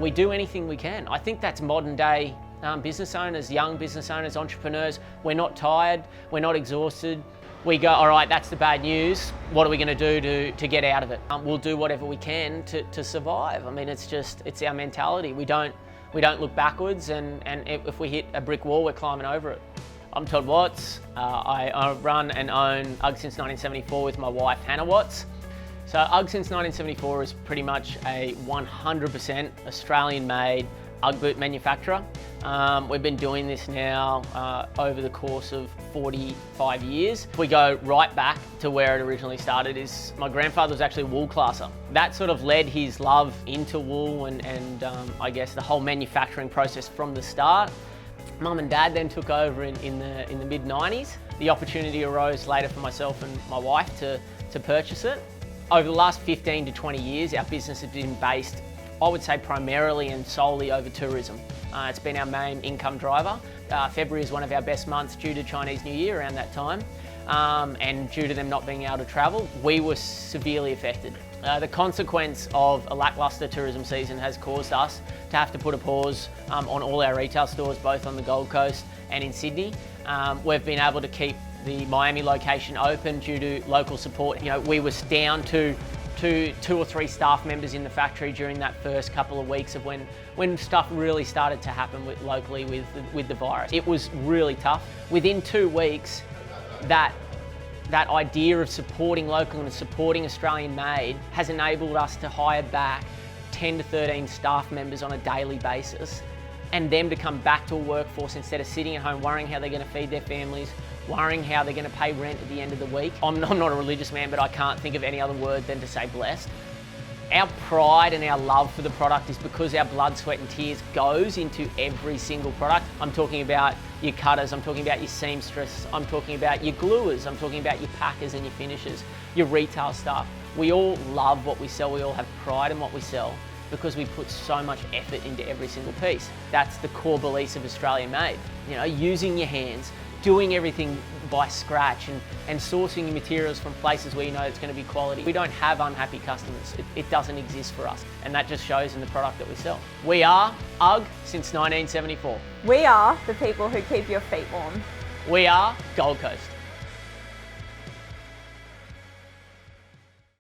we do anything we can. I think that's modern day business owners, young business owners, entrepreneurs. We're not tired, we're not exhausted. We go, all right, that's the bad news. What are we going to do to get out of it? We'll do whatever we can to survive. I mean, it's our mentality. We don't look backwards, and if we hit a brick wall, we're climbing over it. I'm Todd Watts. I run and own UGG Since 1974 with my wife, Hannah Watts. So UGG Since 1974 is pretty much a 100% Australian-made UGG boot manufacturer. We've been doing this now over the course of 45 years. If we go right back to where it originally started, is my grandfather was actually a wool classer. That sort of led his love into wool and I guess the whole manufacturing process from the start. Mum and Dad then took over in the mid-90s. The opportunity arose later for myself and my wife to purchase it. Over the last 15 to 20 years, our business has been based, I would say, primarily and solely over tourism. It's been our main income driver. February is one of our best months due to Chinese New Year around that time. And due to them not being able to travel, we were severely affected. The consequence of a lacklustre tourism season has caused us to have to put a pause on all our retail stores, both on the Gold Coast and in Sydney. We've been able to keep the Miami location open due to local support. You know, we was down to two or three staff members in the factory during that first couple of weeks of when stuff really started to happen locally with the virus. It was really tough. Within 2 weeks, that idea of supporting local and supporting Australian made has enabled us to hire back 10 to 13 staff members on a daily basis, and them to come back to a workforce instead of sitting at home worrying how they're going to feed their families, worrying how they're going to pay rent at the end of the week. I'm not a religious man, but I can't think of any other word than to say blessed. Our pride and our love for the product is because our blood, sweat and tears goes into every single product. I'm talking about your cutters, I'm talking about your seamstress, I'm talking about your gluers, I'm talking about your packers and your finishers, your retail staff. We all love what we sell, we all have pride in what we sell because we put so much effort into every single piece. That's the core beliefs of Australian made. You know, using your hands, doing everything by scratch and sourcing your materials from places where you know it's going to be quality. We don't have unhappy customers. It doesn't exist for us, and that just shows in the product that we sell. We are UGG since 1974. We are the people who keep your feet warm. We are Gold Coast.